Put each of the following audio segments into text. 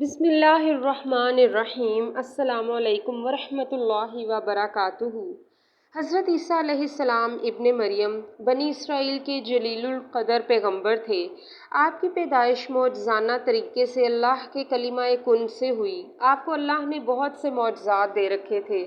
بسم اللہ الرحمن الرحیم۔ السلام علیکم ورحمۃ اللہ وبرکاتہ۔ حضرت عیسیٰ علیہ السلام ابن مریم بنی اسرائیل کے جلیل القدر پیغمبر تھے۔ آپ کی پیدائش معجزانہ طریقے سے اللہ کے کلمہ کن سے ہوئی۔ آپ کو اللہ نے بہت سے معجزات دے رکھے تھے،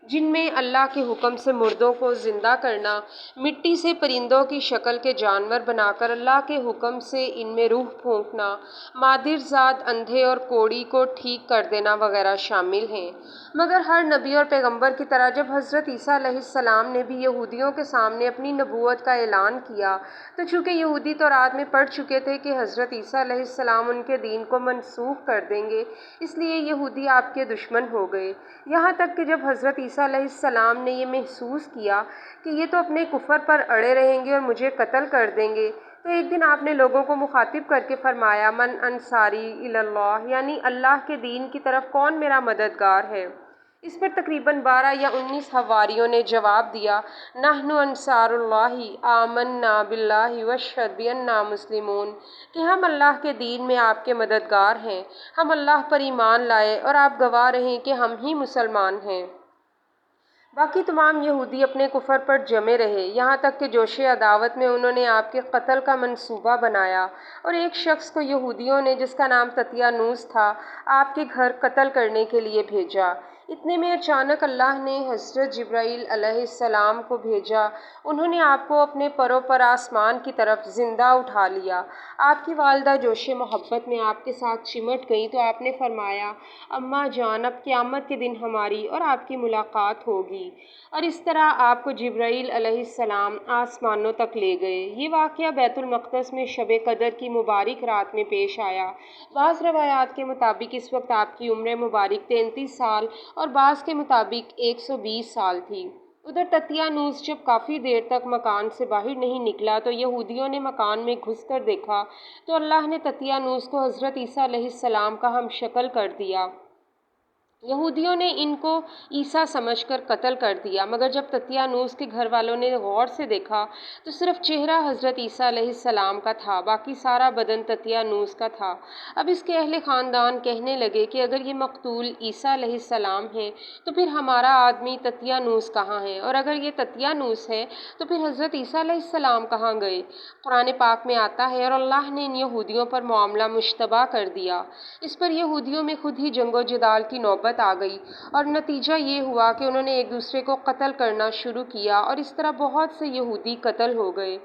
جن میں اللہ کے حکم سے مردوں کو زندہ کرنا، مٹی سے پرندوں کی شکل کے جانور بنا کر اللہ کے حکم سے ان میں روح پھونکنا، مادرزاد اندھے اور کوڑی کو ٹھیک کر دینا وغیرہ شامل ہیں۔ مگر ہر نبی اور پیغمبر کی طرح جب حضرت عیسیٰ علیہ السلام نے بھی یہودیوں کے سامنے اپنی نبوت کا اعلان کیا تو چونکہ یہودی تورات میں پڑھ چکے تھے کہ حضرت عیسیٰ علیہ السلام ان کے دین کو منسوخ کر دیں گے، اس لیے یہودی آپ کے دشمن ہو گئے۔ یہاں تک کہ جب حضرت عیسیٰ علیہ السلام نے یہ محسوس کیا کہ یہ تو اپنے کفر پر اڑے رہیں گے اور مجھے قتل کر دیں گے، تو ایک دن آپ نے لوگوں کو مخاطب کر کے فرمایا، من انصاری الی اللہ، یعنی اللہ کے دین کی طرف کون میرا مددگار ہے؟ اس پر تقریباً 12 یا 19 حواریوں نے جواب دیا، نحن انصار اللہ آمنا باللہ واشہد بأننا مسلمون، کہ ہم اللہ کے دین میں آپ کے مددگار ہیں، ہم اللہ پر ایمان لائے اور آپ گواہ رہیں کہ ہم ہی مسلمان ہیں۔ باقی تمام یہودی اپنے کفر پر جمے رہے، یہاں تک کہ جوش عداوت میں انہوں نے آپ کے قتل کا منصوبہ بنایا اور ایک شخص کو یہودیوں نے، جس کا نام تطیانوس تھا، آپ کے گھر قتل کرنے کے لیے بھیجا۔ اتنے میں اچانک اللہ نے حضرت جبرائیل علیہ السلام کو بھیجا۔ انہوں نے آپ کو اپنے پروں پر آسمان کی طرف زندہ اٹھا لیا۔ آپ کی والدہ جوش محبت میں آپ کے ساتھ چمٹ گئیں تو آپ نے فرمایا، اماں جان، اب قیامت کے دن ہماری اور آپ کی ملاقات ہوگی۔ اور اس طرح آپ کو جبرائیل علیہ السلام آسمانوں تک لے گئے۔ یہ واقعہ بیت المقدس میں شب قدر کی مبارک رات میں پیش آیا۔ بعض روایات کے مطابق اس وقت آپ کی عمر مبارک 33 سال اور بعض کے مطابق 120 سال تھی۔ ادھر تطیانوس جب کافی دیر تک مکان سے باہر نہیں نکلا تو یہودیوں نے مکان میں گھس کر دیکھا تو اللہ نے تطیانوس کو حضرت عیسیٰ علیہ السلام کا ہم شکل کر دیا۔ یہودیوں نے ان کو عیسیٰ سمجھ کر قتل کر دیا، مگر جب تطیانوس کے گھر والوں نے غور سے دیکھا تو صرف چہرہ حضرت عیسیٰ علیہ السلام کا تھا، باقی سارا بدن تطیانوس کا تھا۔ اب اس کے اہل خاندان کہنے لگے کہ اگر یہ مقتول عیسیٰ علیہ السلام ہے تو پھر ہمارا آدمی تطیانوس کہاں ہے، اور اگر یہ تطیانوس ہے تو پھر حضرت عیسیٰ علیہ السلام کہاں گئے؟ قرآن پاک میں آتا ہے، اور اللہ نے ان یہودیوں پر معاملہ مشتبہ کر دیا۔ اس پر یہودیوں میں خود ہی جنگ و جدال کی نوبت آ گئی اور نتیجہ یہ ہوا کہ انہوں نے ایک دوسرے کو قتل کرنا شروع کیا اور اس طرح بہت سے یہودی قتل ہو گئے۔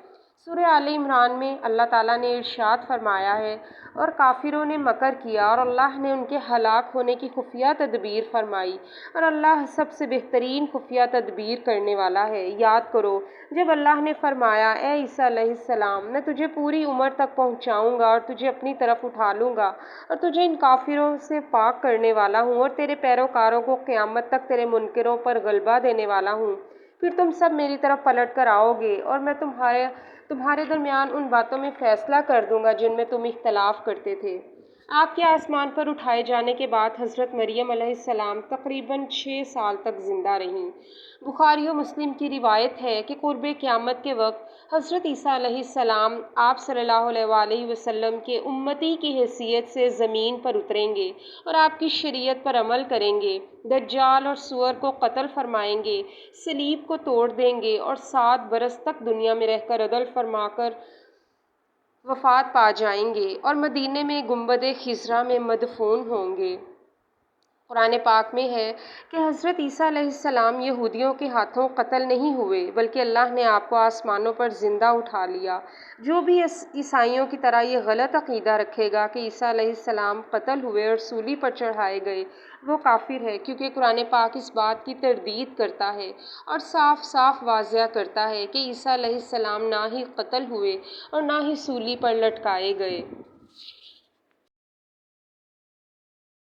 سورہ آل عمران میں اللہ تعالیٰ نے ارشاد فرمایا ہے، اور کافروں نے مکر کیا اور اللہ نے ان کے ہلاک ہونے کی خفیہ تدبیر فرمائی، اور اللہ سب سے بہترین خفیہ تدبیر کرنے والا ہے۔ یاد کرو جب اللہ نے فرمایا، اے عیسیٰ علیہ السلام، میں تجھے پوری عمر تک پہنچاؤں گا اور تجھے اپنی طرف اٹھا لوں گا اور تجھے ان کافروں سے پاک کرنے والا ہوں اور تیرے پیروکاروں کو قیامت تک تیرے منکروں پر غلبہ دینے والا ہوں، پھر تم سب میری طرف پلٹ کر آؤ گے اور میں تمہارے درمیان ان باتوں میں فیصلہ کر دوں گا جن میں تم اختلاف کرتے تھے۔ آپ کے آسمان پر اٹھائے جانے کے بعد حضرت مریم علیہ السلام تقریباً 6 سال تک زندہ رہیں۔ بخاری و مسلم کی روایت ہے کہ قرب قیامت کے وقت حضرت عیسیٰ علیہ السلام آپ صلی اللہ علیہ وآلہ وسلم کے امتی کی حیثیت سے زمین پر اتریں گے اور آپ کی شریعت پر عمل کریں گے، دجال اور سور کو قتل فرمائیں گے، صلیب کو توڑ دیں گے اور 7 برس تک دنیا میں رہ کر عدل فرما کر وفات پا جائیں گے اور مدینے میں گنبد خضرا میں مدفون ہوں گے۔ قرآن پاک میں ہے کہ حضرت عیسیٰ علیہ السلام یہودیوں کے ہاتھوں قتل نہیں ہوئے، بلکہ اللہ نے آپ کو آسمانوں پر زندہ اٹھا لیا۔ جو بھی عیسائیوں کی طرح یہ غلط عقیدہ رکھے گا کہ عیسیٰ علیہ السلام قتل ہوئے اور سولی پر چڑھائے گئے، وہ کافر ہے، کیونکہ قرآن پاک اس بات کی تردید کرتا ہے اور صاف صاف واضح کرتا ہے کہ عیسیٰ علیہ السلام نہ ہی قتل ہوئے اور نہ ہی سولی پر لٹکائے گئے۔